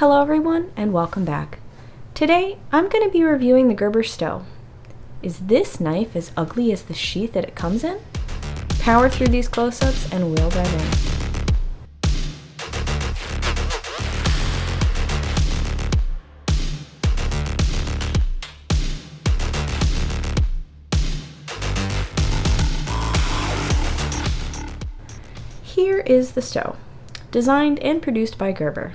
Hello everyone and welcome back. Today I'm going to be reviewing the Gerber Stowe. Is this knife as ugly as the sheath that it comes in? Power through these close-ups and we'll dive in. Here is the Stowe, designed and produced by Gerber.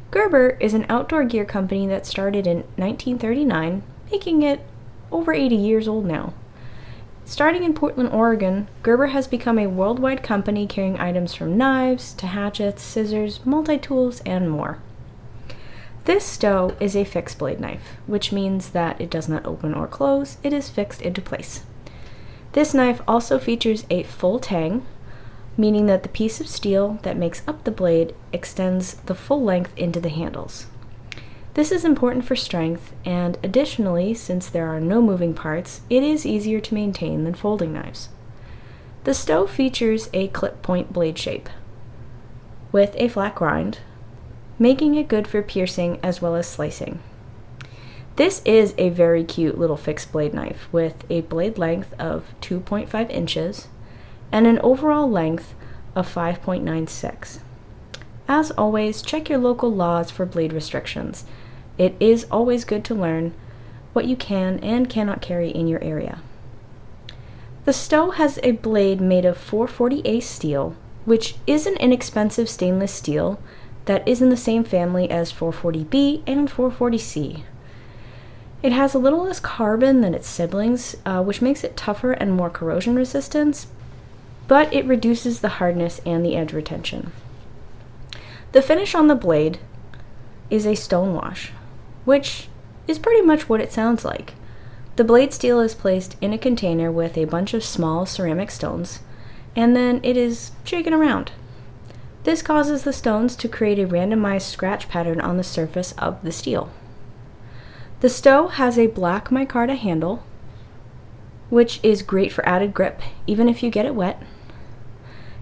Gerber is an outdoor gear company that started in 1939, making it over 80 years old now. Starting in Portland, Oregon, Gerber has become a worldwide company carrying items from knives to hatchets, scissors, multi-tools, and more. This Stowe is a fixed blade knife, which means that it does not open or close, it is fixed into place. This knife also features a full tang, meaning that the piece of steel that makes up the blade extends the full length into the handles. This is important for strength, and additionally, since there are no moving parts, it is easier to maintain than folding knives. The Stowe features a clip point blade shape with a flat grind, making it good for piercing as well as slicing. This is a very cute little fixed blade knife with a blade length of 2.5 inches and an overall length of 5.96. As always, check your local laws for blade restrictions. It is always good to learn what you can and cannot carry in your area. The Stowe has a blade made of 440A steel, which is an inexpensive stainless steel that is in the same family as 440B and 440C. It has a little less carbon than its siblings, which makes it tougher and more corrosion resistant, but it reduces the hardness and the edge retention. The finish on the blade is a stone wash, which is pretty much what it sounds like. The blade steel is placed in a container with a bunch of small ceramic stones, and then it is shaken around. This causes the stones to create a randomized scratch pattern on the surface of the steel. The Stowe has a black micarta handle, which is great for added grip, even if you get it wet.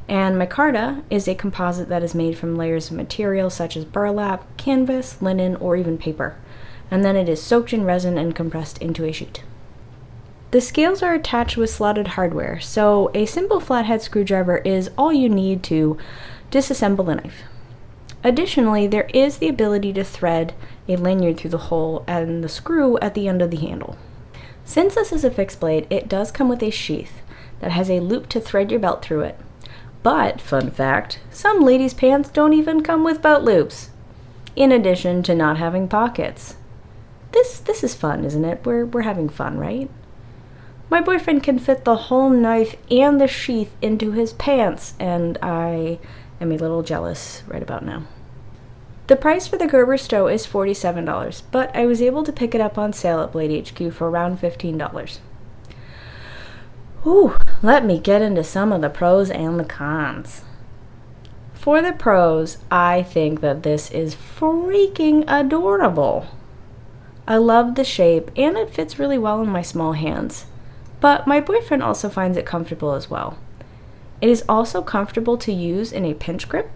And micarta is a composite that is made from layers of material such as burlap, canvas, linen, or even paper, and then it is soaked in resin and compressed into a sheet. The scales are attached with slotted hardware, so a simple flathead screwdriver is all you need to disassemble the knife. Additionally, there is the ability to thread a lanyard through the hole and the screw at the end of the handle. Since this is a fixed blade, it does come with a sheath that has a loop to thread your belt through it. But, fun fact, some ladies' pants don't even come with belt loops, in addition to not having pockets. This is fun, isn't it? We're having fun, right? My boyfriend can fit the whole knife and the sheath into his pants, and I am a little jealous right about now. The price for the Gerber Stowe is $47, but I was able to pick it up on sale at Blade HQ for around $15. Ooh, let me get into some of the pros and the cons. For the pros, I think that this is freaking adorable. I love the shape and it fits really well in my small hands, but my boyfriend also finds it comfortable as well. It is also comfortable to use in a pinch grip,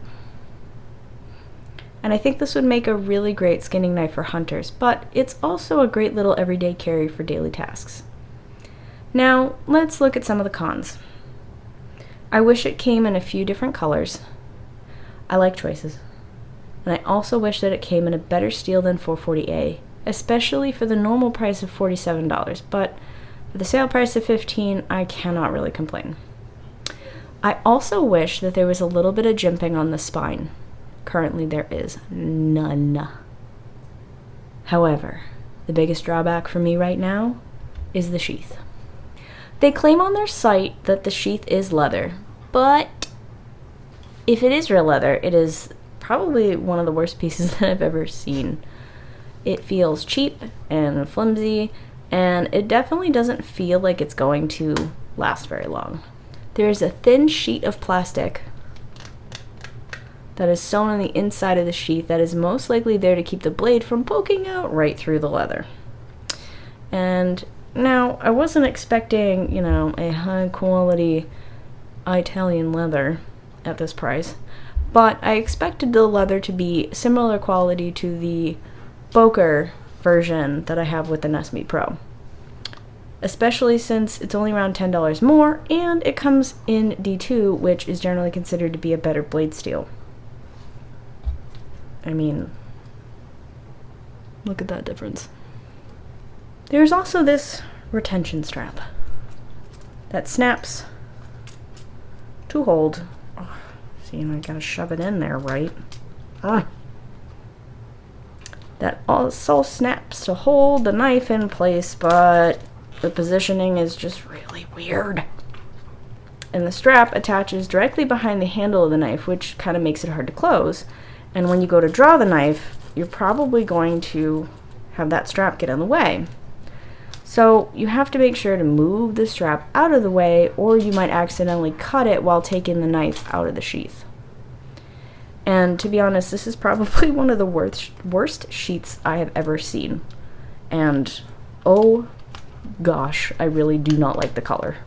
and I think this would make a really great skinning knife for hunters, but it's also a great little everyday carry for daily tasks. Now, let's look at some of the cons. I wish it came in a few different colors. I like choices. And I also wish that it came in a better steel than 440A, especially for the normal price of $47, but for the sale price of $15, I cannot really complain. I also wish that there was a little bit of jimping on the spine. Currently there is none. However, the biggest drawback for me right now is the sheath. They claim on their site that the sheath is leather, but if it is real leather, it is probably one of the worst pieces that I've ever seen. It feels cheap and flimsy, and it definitely doesn't feel like it's going to last very long. There is a thin sheet of plastic that is sewn on the inside of the sheath that is most likely there to keep the blade from poking out right through the leather. And now, I wasn't expecting, a high quality Italian leather at this price, but I expected the leather to be similar quality to the Boker version that I have with the Nesme Pro. Especially since it's only around $10 more, and it comes in D2, which is generally considered to be a better blade steel. I mean, look at that difference. There's also this retention strap that snaps to hold. Oh, see, and I gotta shove it in there, right? That also snaps to hold the knife in place, but the positioning is just really weird. And the strap attaches directly behind the handle of the knife, which kind of makes it hard to close. And when you go to draw the knife, you're probably going to have that strap get in the way. So you have to make sure to move the strap out of the way, or you might accidentally cut it while taking the knife out of the sheath. And to be honest, this is probably one of the worst sheaths I have ever seen. And oh gosh, I really do not like the color.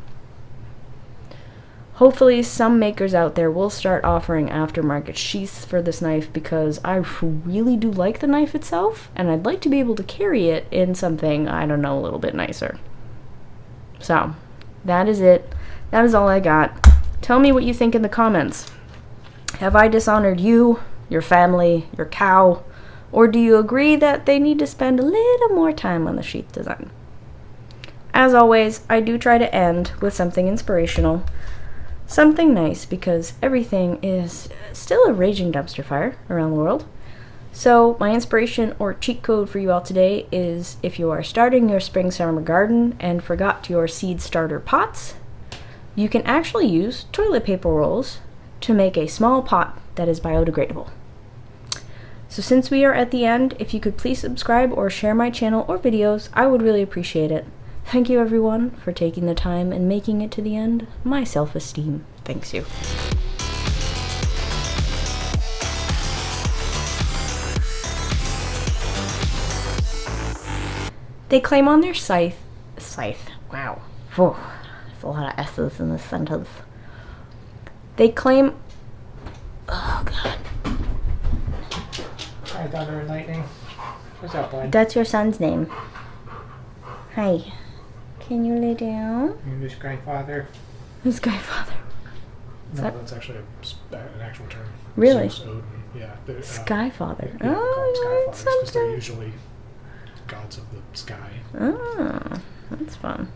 Hopefully some makers out there will start offering aftermarket sheaths for this knife, because I really do like the knife itself, and I'd like to be able to carry it in something, I don't know, a little bit nicer. So, that is it. That is all I got. Tell me what you think in the comments. Have I dishonored you, your family, your cow, or do you agree that they need to spend a little more time on the sheath design? As always, I do try to end with something inspirational. Something nice, because everything is still a raging dumpster fire around the world. So my inspiration or cheat code for you all today is, if you are starting your spring-summer garden and forgot your seed starter pots, you can actually use toilet paper rolls to make a small pot that is biodegradable. So since we are at the end, if you could please subscribe or share my channel or videos, I would really appreciate it. Thank you everyone for taking the time and making it to the end. My self-esteem thanks you. They claim on their scythe, wow, whew, there's a lot of S's in this sentence. They claim, oh god. Hi, Thunder and Lightning. What's up, bud? That's your son's name. Hi. Can you lay down? English grandfather. Who's Skyfather? No, that's actually an actual term. Really? Zeus, Odin, yeah. Skyfather. Yeah, Oh, Skyfathers, because they're usually gods of the sky. Oh, that's fun.